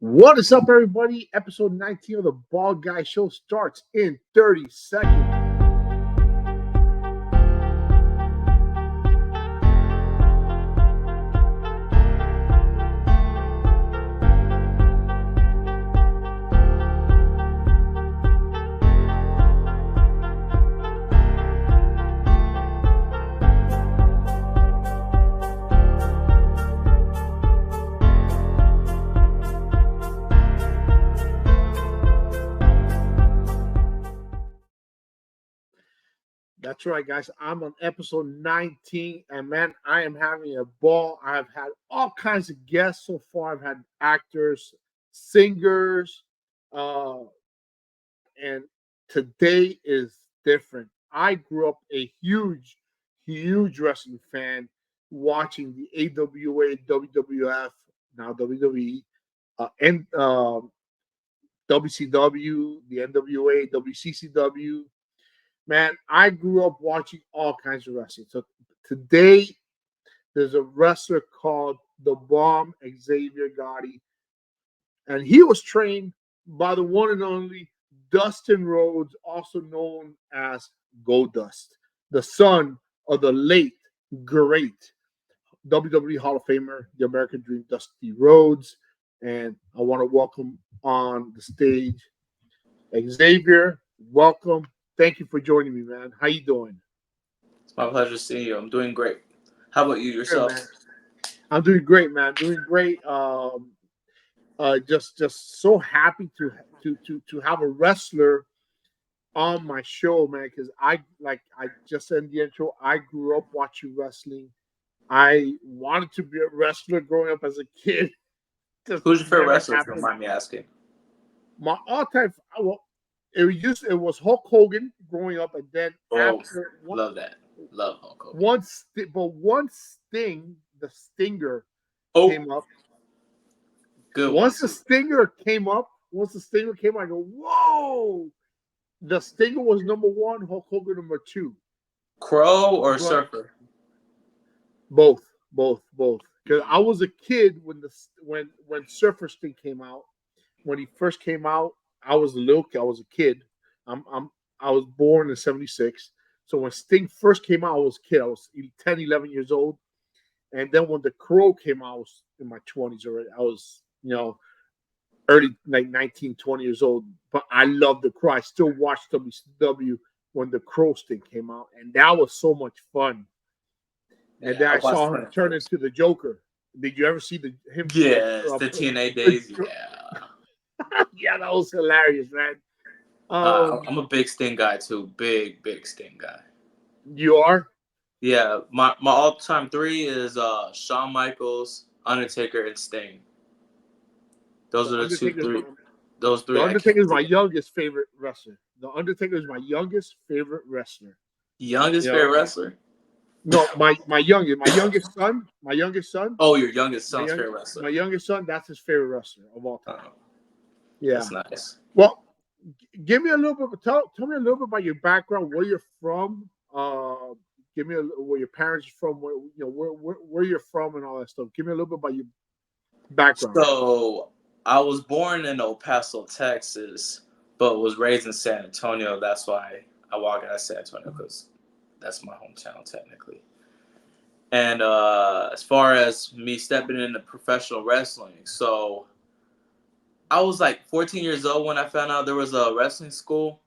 What is up, everybody? Episode 19 of the Bald Guy Show starts in 30 seconds. That's right, guys. I'm on episode 19, and man, I am having a ball. I've had all kinds of guests so far. I've had actors, singers, uh, and today is different. I grew up a huge wrestling fan, watching the AWA, WWF, now WWE, and WCW, the NWA, WCCW. Man, I grew up watching all kinds of wrestling. So today, there's a wrestler called the Bomb, Xavier Gotti, and he was trained by the one and only Dustin Rhodes, also known as Goldust, the son of the late, great WWE Hall of Famer, the American Dream, Dustin Rhodes. And I want to welcome on the stage Xavier. Welcome. Thank you for joining me, man. How you doing? It's my pleasure seeing you. I'm doing great. How about you yourself? Good, I'm doing great, man. Doing great. Just so happy to have a wrestler on my show, man. Because I just said in the intro, I grew up watching wrestling. I wanted to be a wrestler growing up as a kid. Who's your favorite wrestler? If you don't mind me asking. My all-time, well, it was Hulk Hogan growing up, and then after love Hulk Hogan. Once Sting, the Stinger, came up. Good. Once the Stinger came, I go, whoa! The Stinger was number one, Hulk Hogan number two. Crow or Surfer? Both. Because I was a kid when Surfer Sting came out. When he first came out, I was a kid. I was born in 76. So when Sting first came out, I was a kid. I was 10, 11 years old. And then when the Crow came out, I was in my 20s already. I was, early, like 19, 20 years old. But I loved the Crow. I still watched WCW when the Crow Sting came out. And that was so much fun. And then I saw him turn into the Joker. Did you ever see him? Yes, the TNA days. Yeah. Yeah, that was hilarious, man. I'm a big Sting guy too. Big Sting guy. You are? Yeah, my all-time three is Shawn Michaels, Undertaker, and Sting. Those are the three. Those three. The Undertaker is my youngest favorite wrestler. Youngest favorite wrestler. No, my youngest son. Oh, your youngest son's favorite wrestler. My youngest son, that's his favorite wrestler of all time. Yeah, that's nice. Well, give me a little bit. Tell me a little bit about your background, where you're from. Give me where your parents are from, where you're from, and all that stuff. Give me a little bit about your background. So I was born in El Paso, Texas, but was raised in San Antonio. That's why I walk out of San Antonio, because that's my hometown technically. And as far as me stepping into professional wrestling, so I was like 14 years old when I found out there was a wrestling school,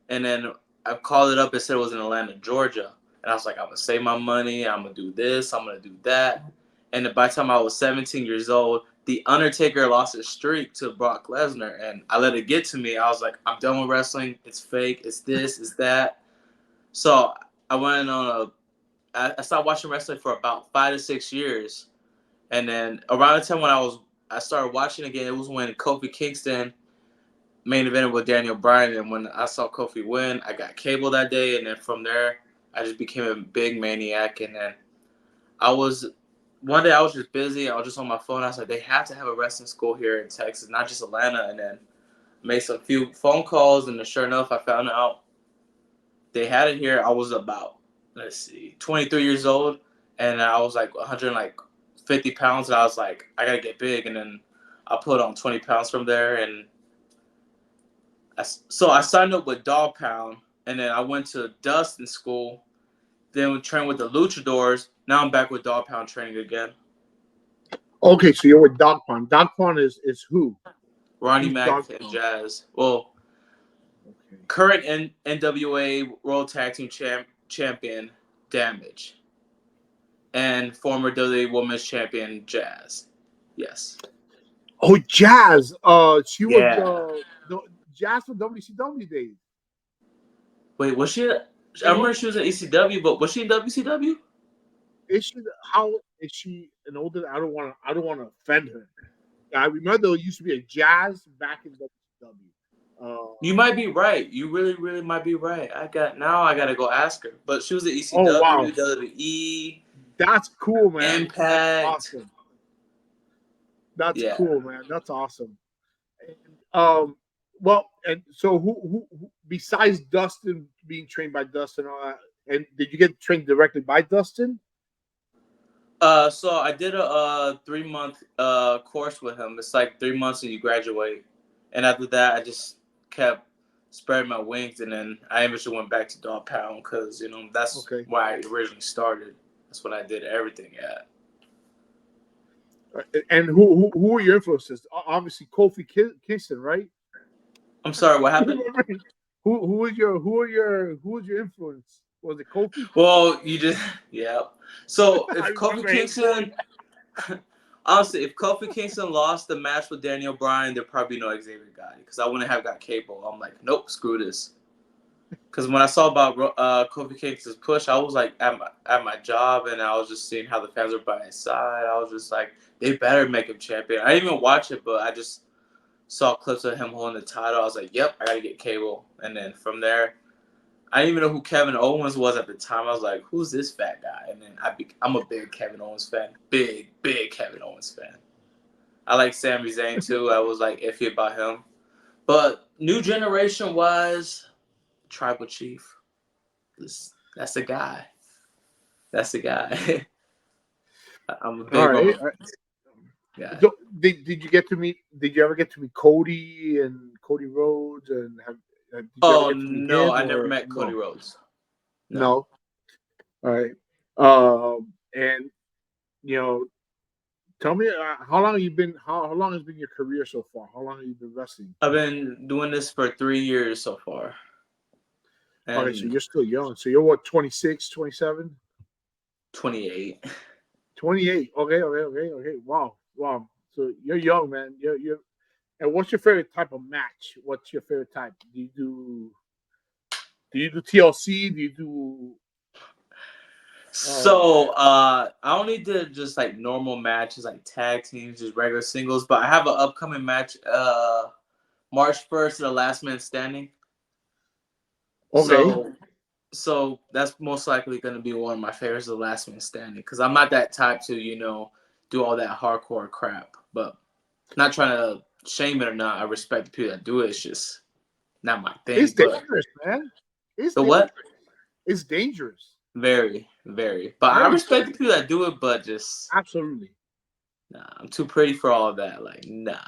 and then I called it up and said it was in Atlanta, Georgia. And I was like, I'm going to save my money. I'm going to do this. I'm going to do that. And by the time I was 17 years old, The Undertaker lost his streak to Brock Lesnar. And I let it get to me. I was like, I'm done with wrestling. It's fake. It's this. It's that. So I went on I stopped watching wrestling for about 5 to 6 years. And then around the time when I started watching again, it was when Kofi Kingston main evented with Daniel Bryan. And when I saw Kofi win, I got cable that day. And then from there, I just became a big maniac. And then one day I was just busy. I was just on my phone. I was like, they have to have a wrestling school here in Texas, not just Atlanta. And then made some few phone calls. And then sure enough, I found out they had it here. I was about, 23 years old. And I was like 150 pounds. And I was like, I got to get big. And then I put on 20 pounds from there, and so I signed up with Dog Pound, and then I went to Dustin school. Then we trained with the Luchadors. Now I'm back with Dog Pound training again. Okay, so you're with Dog Pound. Dog Pound is who? Ronnie Mack and Jazz. Well, current NWA World Tag Team Champion Damage, and former WWE Women's Champion Jazz. Yes. Oh, Jazz. She Yeah. was the Jazz from WCW days. Wait, was she? I remember she was in ECW, but was she in WCW? Is she? How is she an older? I don't want to offend her. I remember there used to be a Jazz back in WCW. You might be right. You really, really might be right. I got to go ask her. But she was at ECW, Oh, wow. WWE. That's cool, man. Impact. That's awesome. That's cool, man. That's awesome. And, well, and so who besides Dustin being trained by Dustin, and did you get trained directly by Dustin? So I did a 3-month course with him. It's like 3 months and you graduate. And after that, I just kept spreading my wings, and then I eventually went back to Dog Pound because that's why I originally started. That's when I did everything at. And who were your influences? Obviously, Kofi Kingston, right? I'm sorry, what happened? who was your influence? Was it Kofi? Well, yeah. So if Kofi Kingston, honestly, if Kofi Kingston lost the match with Daniel Bryan, there'd probably be no Xavier Gotti because I wouldn't have got cable. I'm like, nope, screw this. Because when I saw about Kofi Kingston's push, I was like at my job, and I was just seeing how the fans were by his side. I was just like, they better make him champion. I didn't even watch it, but I just saw clips of him holding the title. I was like, yep, I got to get cable. And then from there, I didn't even know who Kevin Owens was at the time. I was like, who's this fat guy? And then I'm a big Kevin Owens fan. Big Kevin Owens fan. I like Sami Zayn too. I was like iffy about him. But new generation wise, Tribal Chief. That's the guy. That's the guy. I'm a big guy. So, did you get to meet? Did you ever get to meet Cody and Cody Rhodes and no, I never met Cody Rhodes. No. All right. And tell me how long have you been? How long has been your career so far? How long have you been wrestling? I've been doing this for 3 years so far. And okay, so you're still young. So you're what, 26, 27? 28. 28. Okay. Wow. So you're young, man. You're. And what's your favorite type of match? What's your favorite type? Do you do TLC? Do you do? So I only did just like normal matches, like tag teams, just regular singles. But I have an upcoming match, March 1st, the Last Man Standing. Okay. So that's most likely going to be one of my favorites, the Last Man Standing, because I'm not that type to do all that hardcore crap. But not trying to shame it or not, I respect the people that do it. It's just not my thing. It's dangerous, man. What? It's dangerous. Very, very. But I respect the people that do it, but just absolutely. Nah, I'm too pretty for all of that. Like, nah.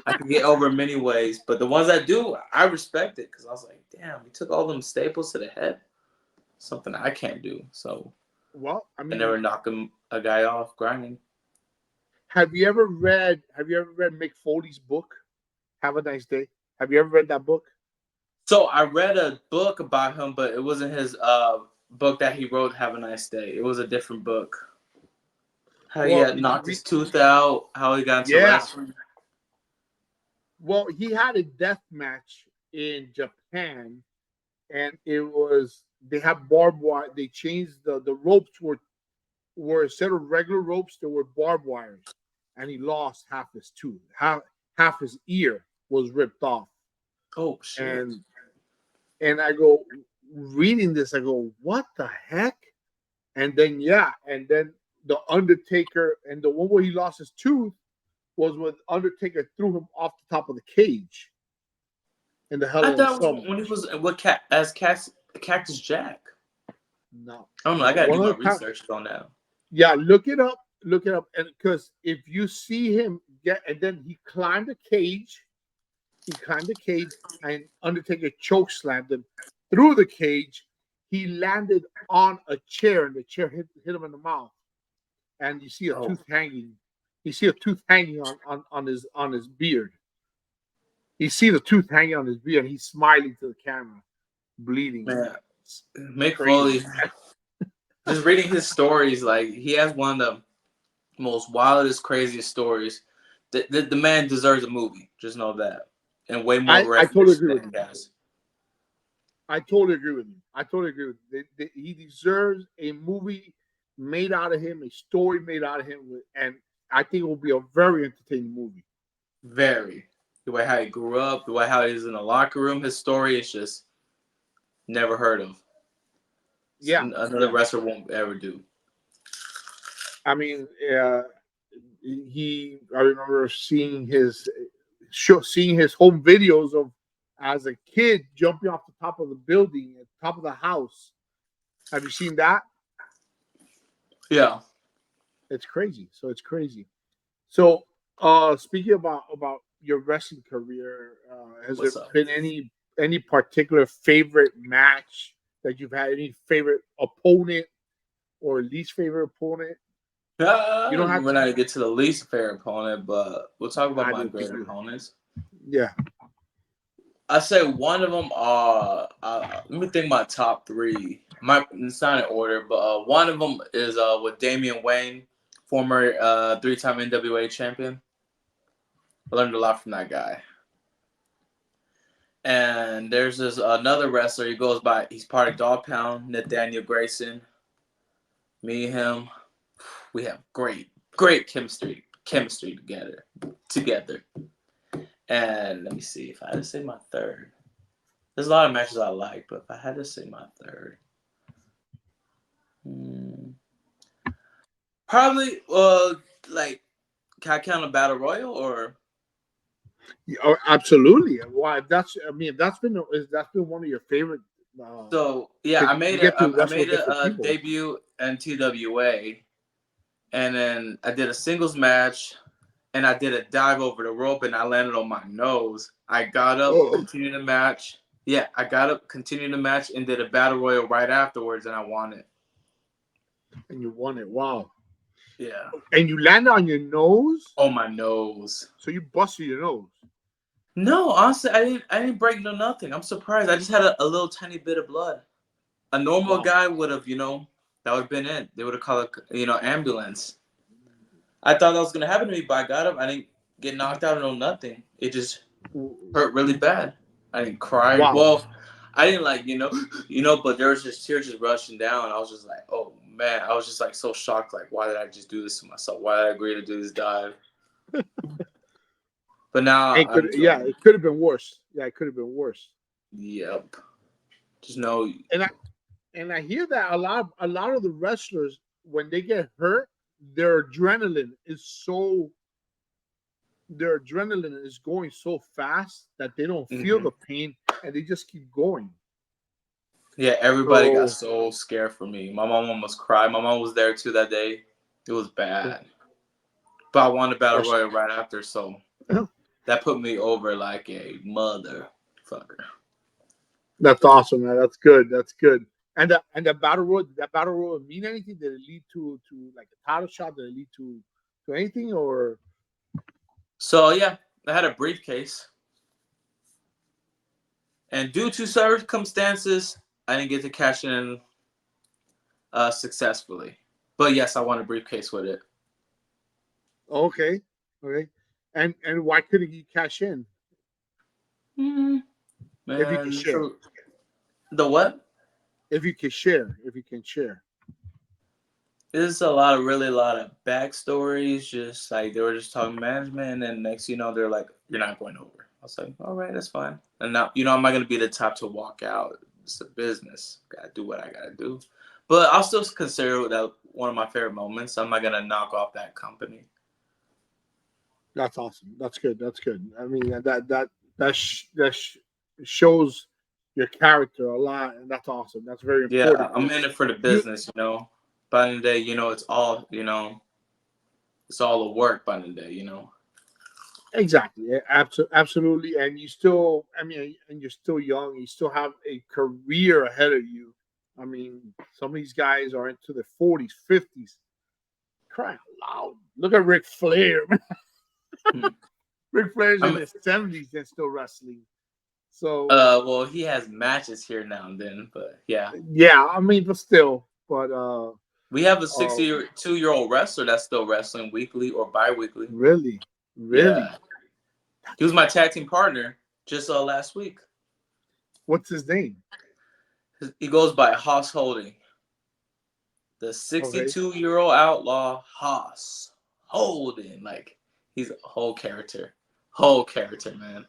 I can get over in many ways, but the ones that do, I respect it because I was like, damn, we took all them staples to the head. Something I can't do. So, well, I never knock a guy off grinding. Have you ever read Mick Foley's book, Have a Nice Day? Have you ever read that book? So I read a book about him, but it wasn't his book that he wrote, Have a Nice Day. It was a different book. How he had knocked his tooth out, how he got into wrestling. Well, he had a death match in Japan, and they have barbed wire. They changed the ropes were instead of regular ropes, there were barbed wires, and he lost half his tooth. Half his ear was ripped off. Oh shit! And I go reading this, I go, what the heck? And then the Undertaker, and the one where he lost his tooth was when Undertaker threw him off the top of the cage in the Hell in a Cell. When he was Cactus Jack. No, I don't know. I gotta do my research on that. Yeah, look it up, and because if you see him, and then he climbed the cage. He climbed the cage, and Undertaker choke slammed him through the cage. He landed on a chair, and the chair hit him in the mouth. And you see a tooth hanging. You see a tooth hanging on his beard. You see the tooth hanging on his beard, and he's smiling to the camera, bleeding. Man, Mick Foley, just reading his stories, like he has one of the most wildest, craziest stories. The man deserves a movie. Just know that, and way more. I totally agree with you. I totally agree with you. He deserves a movie made out of him, a story made out of him, and I think it will be a very entertaining movie. Very. The way how he grew up, the way how he was in the locker room, his story is just never heard of. Yeah. Another wrestler won't ever do. I mean, I remember seeing his home videos of as a kid jumping off the top of the building, at the top of the house. Have you seen that? Yeah. It's crazy. So speaking about your wrestling career, has there been any particular favorite match that you've had? Any favorite opponent or least favorite opponent? You don't have to get to the least favorite opponent, but we'll talk about my great opponents. Yeah. I say one of them let me think my top three. It's not in order, but one of them is with Damian Wayne, former 3-time NWA champion. I learned a lot from that guy. And there's this another wrestler. He's part of Dog Pound, Nathaniel Grayson. Me and him, we have great chemistry together. And let me see if I had to say my third. There's a lot of matches I like, but if I had to say my third, probably like, can I count a battle royal or? Oh, absolutely. Why? That's been one of your favorite. So yeah, I made a debut in TWA, and then I did a singles match, and I did a dive over the rope, and I landed on my nose. I got up, continued the match. Yeah, I got up, continued the match, and did a battle royal right afterwards, and I won it. And you won it. Wow. Yeah. And you landed on your nose? On my nose. So you busted your nose? No, honestly, I didn't break nothing. I'm surprised. I just had a little tiny bit of blood. A normal guy would have, that would have been it. They would have called ambulance. I thought that was gonna happen to me, but I got up. I didn't get knocked out or nothing. It just hurt really bad. I didn't cry. Wow. Well, I didn't but there was just tears just rushing down. I was just like, oh man, I was just like so shocked. Like, why did I just do this to myself? Why did I agree to do this dive? But now, it could have been worse. Yeah, it could have been worse. Yep. Just know. And I hear that a lot of the wrestlers, when they get hurt, their adrenaline is going so fast that they don't feel the pain and they just keep going. Yeah, everybody got so scared for me. My mom almost cried. My mom was there too that day. It was bad. But I won the battle royal right after, so that put me over like a motherfucker. That's awesome, man. That's good. And the battle royal mean anything? Did it lead to like a title shot? Did it lead to anything or? So yeah, I had a briefcase, and due to circumstances, I didn't get to cash in successfully. But yes, I won a briefcase with it. Okay. And why couldn't you cash in? Man, if you can share. The what? If you can share. There's a lot of backstories. Just like they were just talking management, and then next, they're like, "You're not going over." I was like, "All right, that's fine." And now, I'm not gonna be the type to walk out. It's a business. Gotta do what I gotta do. But I'll still consider that one of my favorite moments. I'm not gonna knock off that company. That's awesome. That's good. I mean, that shows your character a lot, and that's awesome. That's very important. Yeah, I'm in it for the business, By the end of the day, it's all, it's all the work by the end of the day, Exactly. Absolutely. And you still, I mean, and you're still young. You still have a career ahead of you. I mean, some of these guys are into their 40s, 50s. Crying loud. Look at Ric Flair. Hmm. Ric Flair's I in mean, his 70s and still wrestling. So, well, he has matches here now and then, but yeah. yeah, I mean, but still. But, We have a uh 62-year-old wrestler that's still wrestling weekly or bi-weekly. really, really. Yeah. He was my tag team partner just last week. What's his name? He goes by Haas Holding. The Okay. 62-year-old outlaw Haas Holding. Like, he's a whole character. Whole character, man.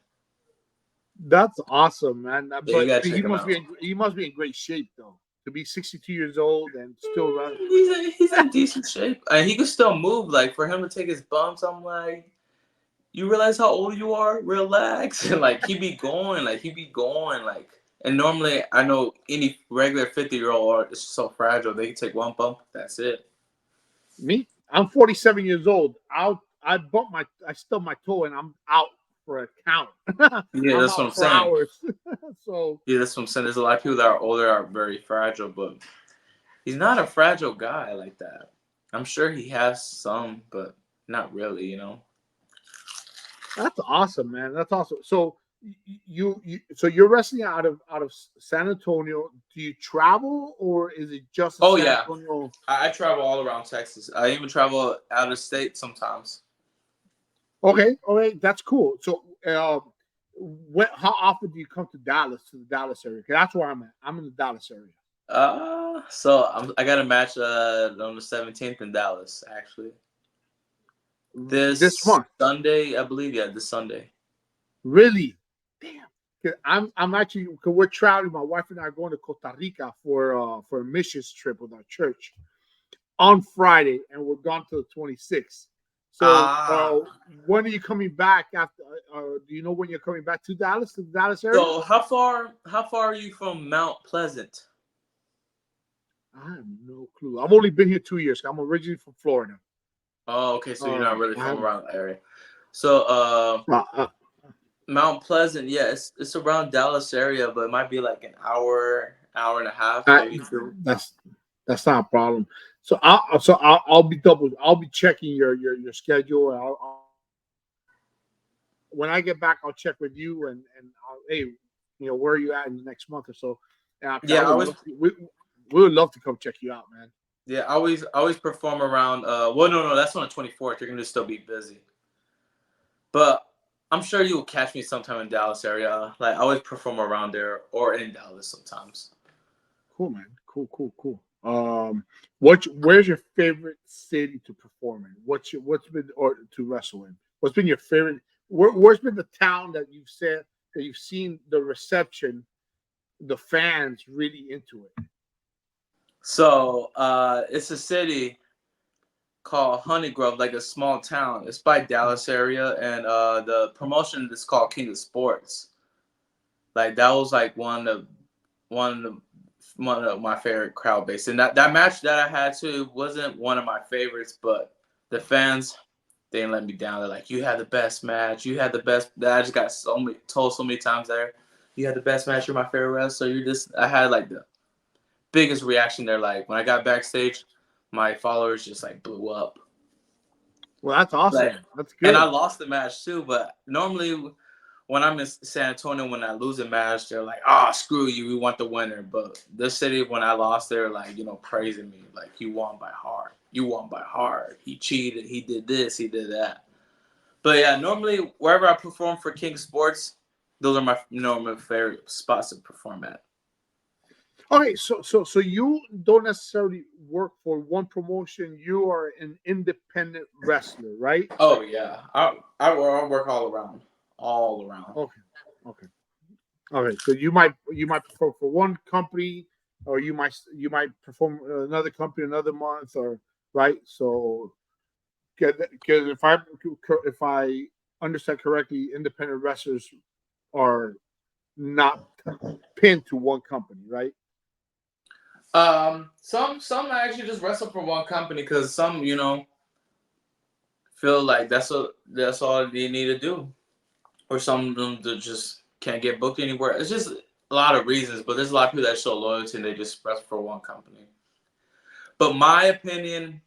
That's awesome, man. Yeah, you But gotta check him out. he must be in great shape though. To be 62 years old and still run. He's in decent shape. And he can still move. Like, for him to take his bumps, I'm like, you realize how old you are? Relax. Like, he be going. Like, and normally, I know any regular 50-year-old is so fragile. They can take one bump. That's it. Me? I'm 47 years old. I stubbed my toe and I'm out for a count. Yeah, I'm that's what out I'm for saying. hours. So Yeah, that's what I'm saying. There's a lot of people that are older are very fragile, but he's not a fragile guy like that. I'm sure he has some, but not really, you know. that's awesome, man. That's awesome. So so you're wrestling out of San Antonio. Do you travel or is it just a Oh San yeah, Antonio? I travel all around Texas. I even travel out of state sometimes. Okay, okay, that's cool. So, how often do you come to Dallas, to the Dallas area? 'Cause that's where I'm at. I'm in the Dallas area. I got a match on the 17th in Dallas actually. This This month, Sunday, I believe. Yeah, this Sunday. really? Damn. 'Cause I'm actually, because we're traveling. My wife and I are going to Costa Rica for a missions trip with our church on Friday, and we're gone till the 26th. So, Ah. when are you coming back after? Do you know when you're coming back to Dallas, to the Dallas area? So how far are you from Mount Pleasant? I have no clue. I've only been here 2 years. I'm originally from Florida. Oh, okay, so you're not really I from have, around the area. So uh, uh, Mount Pleasant, yeah, it's around Dallas area, but it might be like an hour, hour and a half, I, maybe two. that's not a problem. So I'll be checking your schedule. When I get back, I'll check with you and hey, where are you at in the next month or so? And Yeah, I always we would love to come check you out, man. yeah, I always perform around well no, that's on the 24th. You're gonna still be busy. But I'm sure you'll catch me sometime in Dallas area. Like I always perform around there or in Dallas sometimes. Cool, man. Cool. Where's your favorite city to perform in? What's been or to wrestle in? What's been your favorite? Where's been the town that you've said that you've seen the reception, the fans really into it? So it's a city called Honey Grove, like a small town. It's by Dallas area, and the promotion is called King of Sports. Like that was like one of the one of my favorite crowd base. And that match that I had too wasn't one of my favorites, but the fans they didn't let me down. They're like, "You had the best match. You had the best." I just got told so many times there. You had the best match. You're my favorite wrestler. You just. I had like the biggest reaction there. Like when I got backstage, my followers just like blew up. Well, that's Like, awesome. That's and I good. lost the match too. But normally, when I'm in San Antonio, when I lose a match, they're like, "Oh, screw you, we want the winner." But this city, when I lost, they're like, praising me, like, "You won by heart. You won by heart. He cheated. He did this. He did that." But yeah, normally wherever I perform for King Sports, those are my favorite spots to perform at. Okay, so you don't necessarily work for one promotion. You are an independent wrestler, right? Oh yeah, I work all around. Okay, okay. All right, so you might perform for one company, or you might perform another company another month, or right. So, because if I understand correctly, independent wrestlers are not pinned to one company, right? Some actually just wrestle for one company because some feel like that's all they need to do, or some of them that just can't get booked anywhere. It's just a lot of reasons, but there's a lot of people that show loyalty and they just press for one company. But my opinion,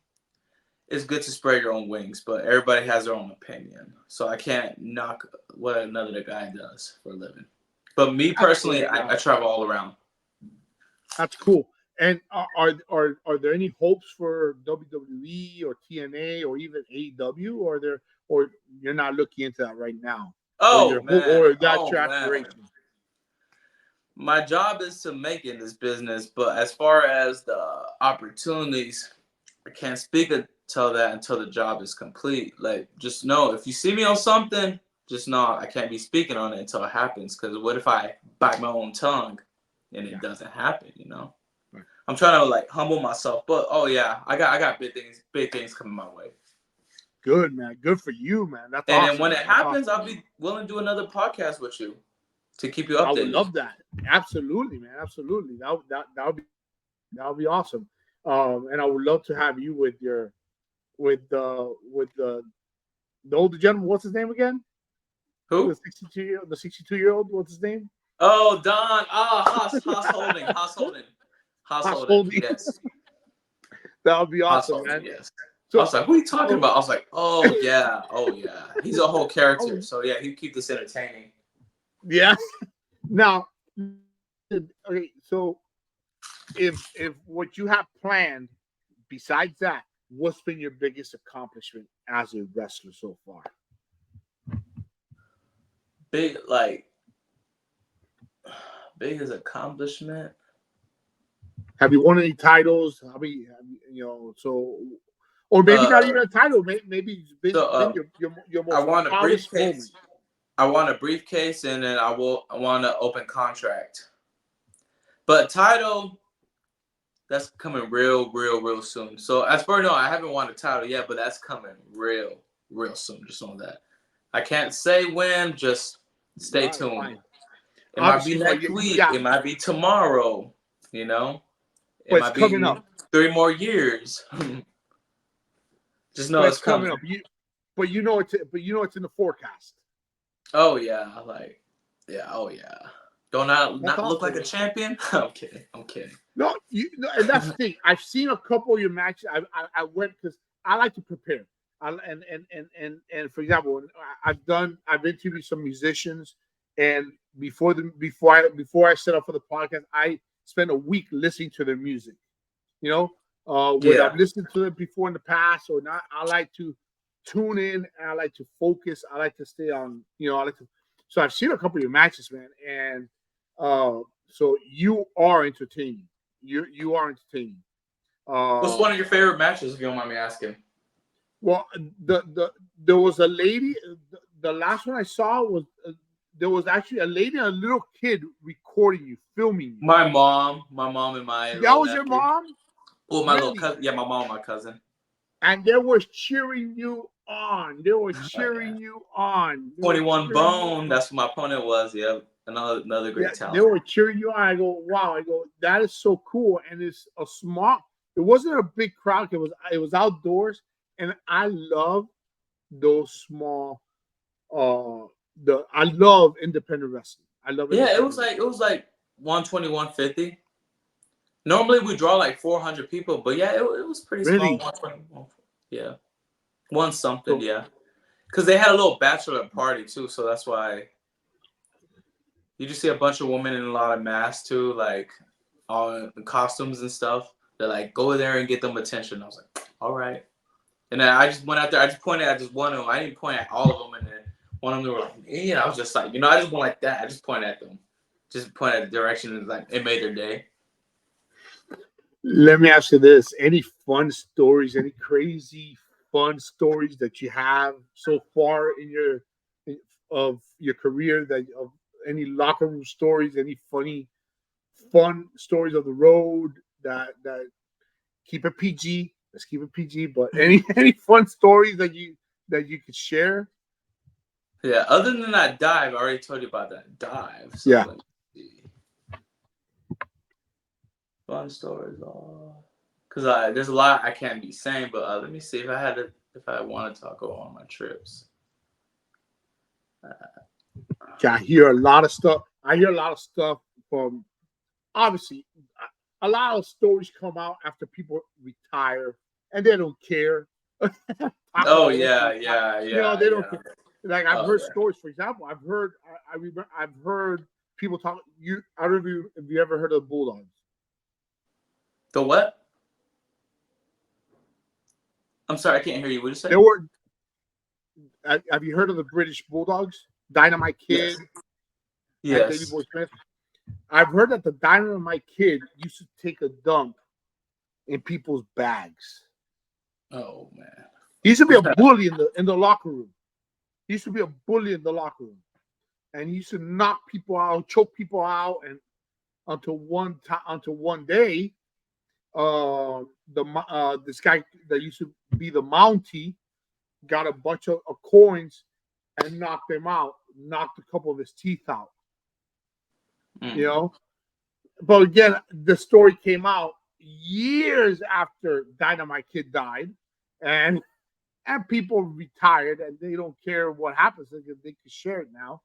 it's good to spread your own wings, but everybody has their own opinion. So I can't knock what another guy does for a living. But me personally, I travel all around. That's cool. And are there any hopes for WWE or TNA or even AEW, or you're not looking into that right now? Oh man, or that's your aspiration? My job is to make it in this business, but as far as the opportunities, I can't speak until the job is complete. Like, just know if you see me on something, just know I can't be speaking on it until it happens. Because what if I bite my own tongue and it doesn't happen? You know, right. I'm trying to like humble myself, but oh yeah, I got big things coming my way. Good, man. Good for you, man. That's and awesome. Then when it happens, I'll be willing to do another podcast with you to keep you updated. I would love that. Absolutely, man. Absolutely. That would be awesome. And I would love to have you with the older gentleman. What's his name again? Who? The 62-year-old. What's his name? Oh, Don. Haas Holding. Yes. That would be awesome, man. Yes. So, I was like, "Who are you talking about?" I was like, "Oh yeah. He's a whole character." So yeah, he'd keep this entertaining. Yeah. Now, okay. So, if what you have planned, besides that, what's been your biggest accomplishment as a wrestler so far? Biggest accomplishment. Have you won any titles? So, or maybe not even a title. Maybe your most I want a briefcase. I want a briefcase, and then I want an open contract. But title, that's coming real soon. So as for I haven't won a title yet, but that's coming real soon. Just on that, I can't say when. Just stay tuned. Fine. It might be next week. It might be tomorrow. You know, it might be coming up. 3 more years. Just know it's coming up. But you know it's in the forecast. Oh yeah, oh yeah. Don't not look like a champion? I'm kidding. No, and that's the thing. I've seen a couple of your matches. I went because I like to prepare. And for example, I've interviewed some musicians, and before I set up for the podcast, I spent a week listening to their music. You know, whether I've listened to it before in the past or not, I like to tune in and I like to focus. I like to stay on. So I've seen a couple of your matches, man, and so you are entertaining. You are entertaining. What's one of your favorite matches, if you don't mind me asking? Well, there was a lady. The last one I saw was there was actually a lady and a little kid recording you, filming you. My mom, and my. That was your mom? Well, my little cousin. Yeah, my mom and my cousin. And they were cheering you on. They were cheering you on. 21 Bone. That's what my opponent was. Yeah. Another great talent. They were cheering you on. I go, wow. I go, that is so cool. And it's a small. It wasn't a big crowd. It was outdoors, and I love those small. I love independent wrestling. I love it. Yeah, it was like 120, 150. Normally we draw like 400 people, but yeah, it was pretty small. 120. Yeah, one something. So, yeah, because they had a little bachelor party too, so that's why. You just see a bunch of women in a lot of masks too, like all in costumes and stuff. They're like, go there and get them attention. I was like, all right. And then I just went out there. I just pointed at just one of them. I didn't point at all of them. And then one of them were like, I was just like, I just went like that. I just pointed at them. Just pointed at the direction and like it made their day. Let me ask you this. Any fun stories, any crazy fun stories that you have so far in your career of any locker room stories, any fun stories of the road that keep it PG. Let's keep it PG. But any fun stories that you could share? Yeah. Other than that dive, I already told you about that dive. So yeah. Fun stories, because there's a lot I can't be saying. But let me see if I had to if I wanted to, I'll go on my trips. I hear a lot of stuff. I hear a lot of stuff from, obviously, a lot of stories come out after people retire and they don't care. Oh yeah, yeah, You know, yeah, they don't yeah. care. Like I've Oh heard yeah. stories. For example, I remember, I've heard people talk. I don't know if you ever heard of Bulldogs. The what? I'm sorry, I can't hear you. What did you say? There were. Have you heard of the British Bulldogs? Dynamite Kid Yes. and Davey Yes. Boy Smith. I've heard that the Dynamite Kid used to take a dump in people's bags. Oh man. He used to be a bully in the locker room. He used to be a bully in the locker room, and he used to knock people out, choke people out, and until one day, this guy that used to be the Mountie got a bunch of coins and knocked him out, knocked a couple of his teeth out. You know, but again, the story came out years after Dynamite Kid died, and people retired, and they don't care what happens. They can share it now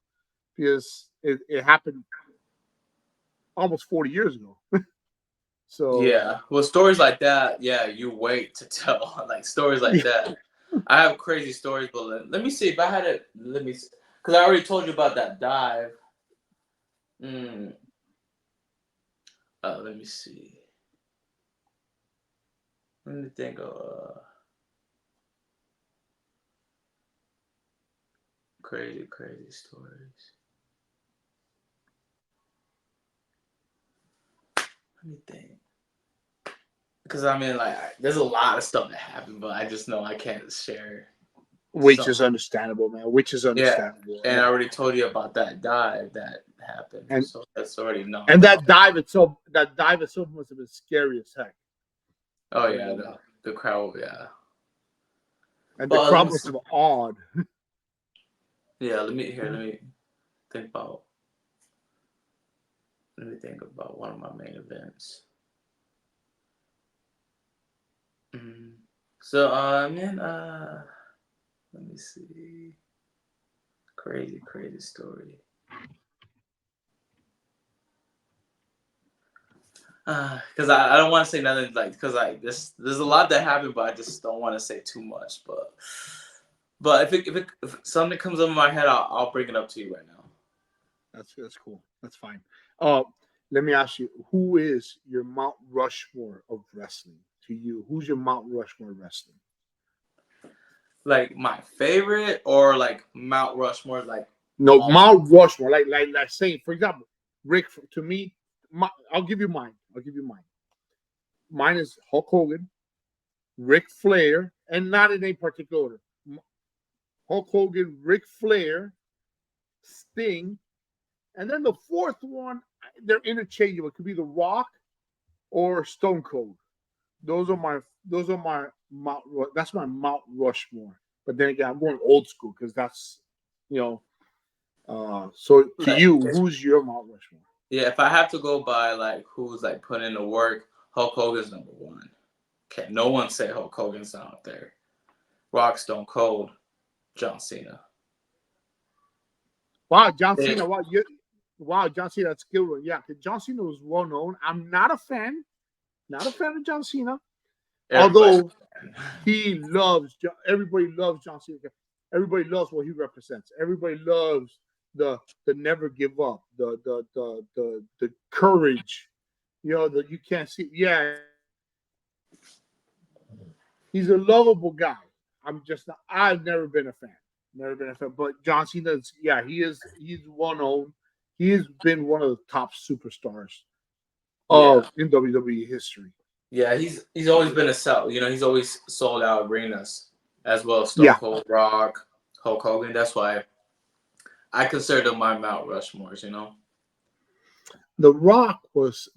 because it happened almost 40 years ago. So yeah, well, stories like that, yeah, you wait to tell. Like stories like that. I have crazy stories, but let me see if I had it. Let me, because I already told you about that dive. Let me see. Let me think of crazy stories. Let me think. Because I mean, like, there's a lot of stuff that happened, but I just know I can't share. which is understandable, man. Which is understandable. And I already told you about that dive that happened, And so that's already known. And that dive itself must have been scary as heck. Oh yeah, the crowd, yeah. And the crowd must have been awed. Yeah, let me think about. Let me think about one of my main events. So, man, let me see. Crazy story. Because I don't want to say nothing, like, because there's a lot that happened, but I just don't want to say too much. But if something comes up in my head, I'll bring it up to you right now. That's cool. That's fine. Let me ask you, who is your Mount Rushmore of wrestling to you? Who's your Mount Rushmore wrestling? Like my favorite, or like Mount Rushmore, like no Mount Rushmore, like saying, for example, Rick. To me, I'll give you mine. Mine is Hulk Hogan, Ric Flair, and not in any particular order. Hulk Hogan, Ric Flair, Sting, and then the fourth one, they're interchangeable. It could be The Rock or Stone Cold. Those are my Mount. That's my Mount Rushmore. But then again, I'm going old school because that's, you know. So to you, who's your Mount Rushmore? Yeah, if I have to go by like who's like putting in the work, Hulk Hogan's number one. Okay, no one say Hulk Hogan's not up there. Rock, Stone Cold, John Cena. Wow, John Cena. Wow, John Cena. That's skill. Yeah, John Cena was well known. I'm not a fan. Not a fan of John Cena. Although everybody loves John Cena. Everybody loves what he represents. Everybody loves the never give up, the courage. You know, that you can't see. Yeah, he's a lovable guy. I've never been a fan. But John Cena, he's well known. He has been one of the top superstars in WWE history. Yeah, he's always been a sell. You know, he's always sold out arenas as well. Stone Cold, Rock, Hulk Hogan. That's why I consider them my Mount Rushmores. You know, The Rock is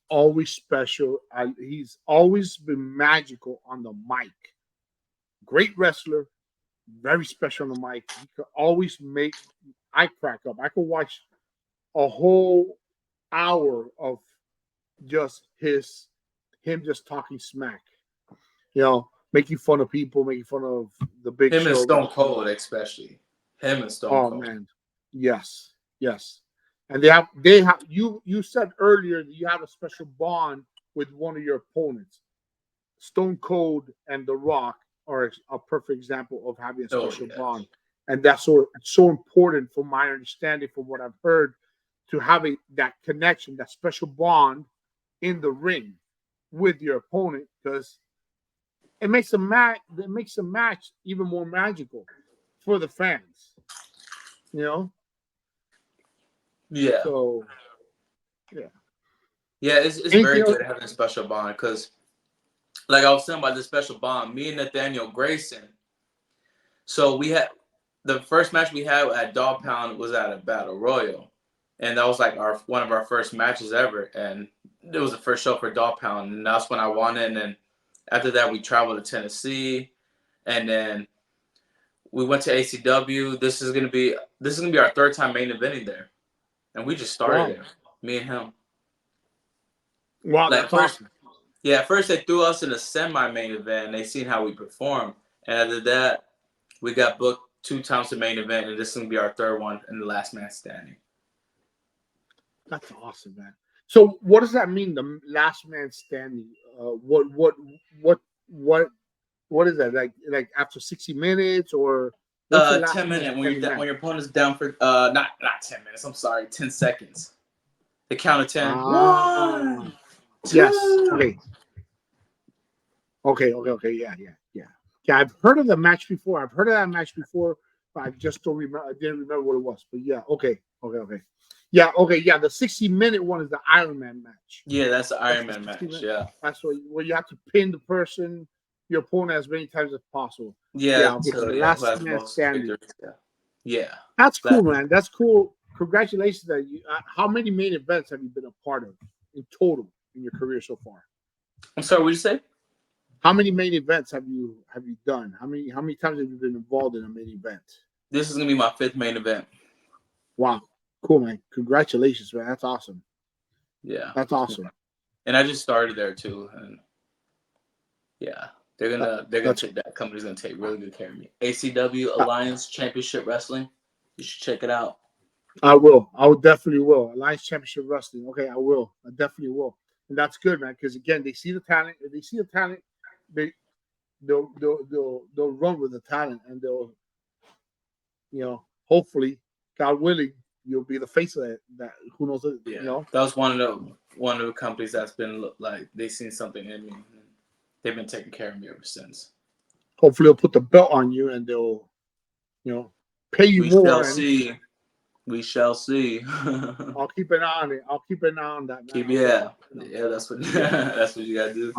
always special. He's always been magical on the mic. Great wrestler, very special on the mic. He could always make I crack up. I could watch a whole hour of just him just talking smack. You know, making fun of people, making fun of the Big Him and Show. Stone Cold, especially. Him and Stone Oh Cold. man, yes, yes. And they have you said earlier that you have a special bond with one of your opponents. Stone Cold and The Rock are a perfect example of having a Oh, special yeah. bond, and that's so important from my understanding, from what I've heard, to having that connection, that special bond in the ring with your opponent, because it makes a match. It makes a match even more magical for the fans. You know, Yeah. so yeah. Yeah, it's Anything very else? good having a special bond because, like I was saying about this special bond, me and Nathaniel Grayson. So we had the first match we had at Dog Pound was at a Battle Royal, and that was like one of our first matches ever, and it was the first show for Dog Pound, and that's when I won it. And then after that, we traveled to Tennessee, and then we went to ACW. This is gonna be our third time main eventing there, and we just started Wow, there, me and him. wow, Like that's first, awesome. yeah, at first they threw us in a semi-main event, and they seen how we performed, and after that, we got booked 2 times to main event, and this is gonna be our third one and the last man standing. That's awesome, man. So, what does that mean? The last man standing. What, what, what is that? Like after 60 minutes, or what's the last 10 man minutes standing when match? your opponent's down for not 10 minutes. I'm sorry, 10 seconds. The count of 10. Ah, 1, yes. 2. Okay. Yeah. I've heard of the match before. I've heard of that match before, but I just don't remember. I didn't remember what it was. But yeah, okay. Yeah, okay, yeah. The 60-minute one is the Iron Man match. Yeah, that's the That's Iron the Man 60 match. minute. Yeah. That's where you have to pin the person, your opponent, as many times as possible. Yeah. Yeah, okay. So So the yeah, who last has the man most standing. victories? Yeah. Yeah. That's cool, That, man. That's cool. Congratulations. That you. How many main events have you been a part of in total in your career so far? I'm sorry. What did you say? How many main events have you done? How many times have you been involved in a main event? This is gonna be my 5th main event. Wow, cool, man. Congratulations, man. That's awesome. Yeah. That's awesome. And I just started there too, and yeah, That's take that company's gonna take really good care of me. ACW Alliance Championship Wrestling. You should check it out. I will. I will definitely will. Alliance Championship Wrestling. Okay, I will. I definitely will. And that's good, man. Because again, they see the talent. If they see the talent, they they'll run with the talent, and they'll hopefully, God willing, you'll be the face of that. Who knows? Yeah, that was one of the companies that's been like they seen something in me. And they've been taking care of me ever since. Hopefully, they'll put the belt on you, and they'll pay you We more. shall And see. We shall see. I'll keep an eye on it. I'll keep an eye on that, man. Yeah. That's what Yeah. that's what you gotta do.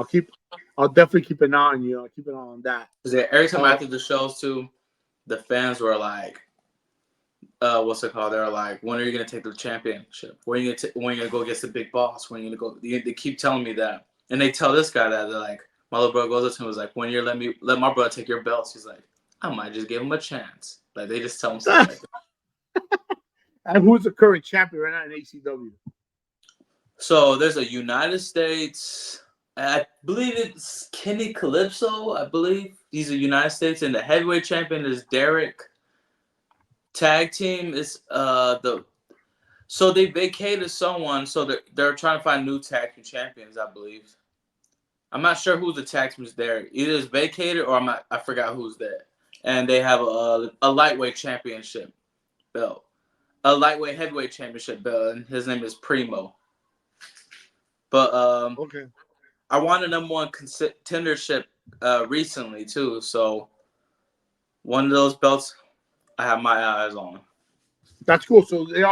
I'll definitely keep an eye on you. I'll keep an eye on that. Because every time after the shows too, the fans were like, what's it called? They're like, when are you gonna take the championship? When are you gonna go against the big boss? When are you gonna go? They keep telling me that, and they tell this guy that they're like, my little brother goes up to him and was like, when you're let my brother take your belts, he's like, I might just give him a chance. Like they just tell him stuff like that. And who's the current champion right now in ACW? So there's a United States. I believe it's Kenny Calypso. I believe he's a United States, and the heavyweight champion is Derek. Tag team is So they vacated someone, so they're trying to find new tag team champions, I believe. I'm not sure who the tag team is there. Either it's vacated or I forgot who's there. And they have a lightweight championship belt, a lightweight heavyweight championship belt, and his name is Primo. But Okay. I won a #1 contendership recently too, so one of those belts I have my eyes on. That's cool. So they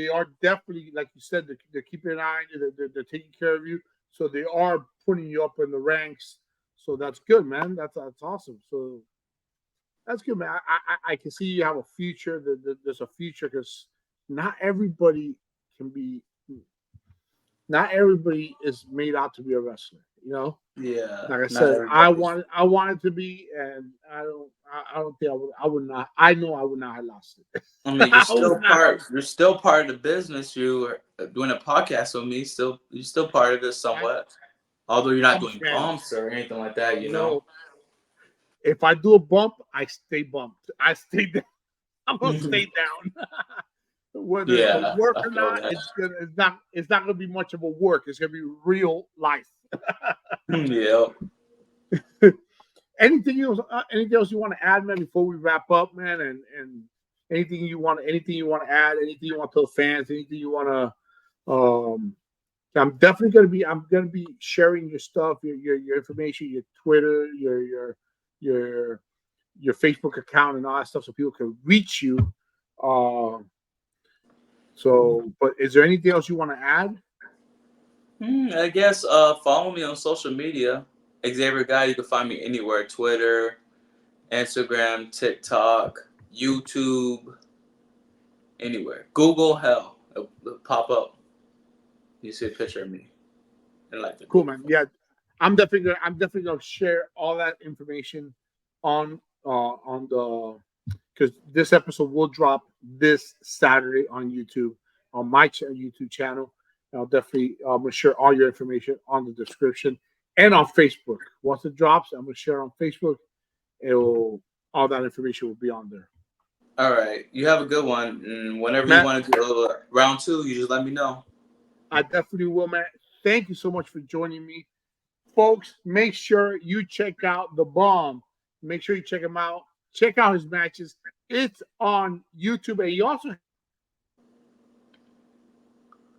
are definitely, like you said, they're keeping an eye on you. They're taking care of you. So they are putting you up in the ranks. So that's good, man. That's awesome. So that's good, man. I can see you have a future. There's a future because not everybody can be. Not everybody is made out to be a wrestler. Yeah, Like I not said, everybody. I wanted to be, and I don't think I would not. I know I would not have lost it. I mean, I would not have. you're still part of the business. You are doing a podcast with me. You're still part of this somewhat. Although you're not I'm a doing fan. bumps or anything like that, No, If I do a bump, I stay bumped. I stay down. I'm gonna stay down. Whether it's a work or not, it's not gonna be much of a work. It's gonna be real life. Yeah. Anything else? Anything else you want to add, man? Before we wrap up, man, and anything you want to add? Anything you want to tell fans? Anything you want to? I'm definitely gonna be sharing your stuff, your information, your Twitter, your Facebook account, and all that stuff, so people can reach you. But is there anything else you want to add? I guess follow me on social media. Xavier Gotti, you can find me anywhere. Twitter, Instagram, TikTok, YouTube, anywhere. Google, hell, it'll pop up. You see a picture of me. And like the cool, man. Yeah, I'm definitely gonna share all that information on the, because this episode will drop this Saturday on YouTube, on my YouTube channel. I'll definitely I'm gonna share all your information on the description and on Facebook. Once it drops, I'm gonna share on Facebook. All that information will be on there. All right, you have a good one, and whenever you want to do a little round 2, you just let me know. I definitely will, man. Thank you so much for joining me, folks. Make sure you check out The Bomb. Make sure you check him out. Check out his matches. It's on YouTube, and you also,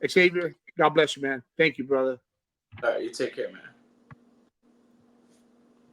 Xavier, God bless you, man. Thank you, brother. All right, you take care, man.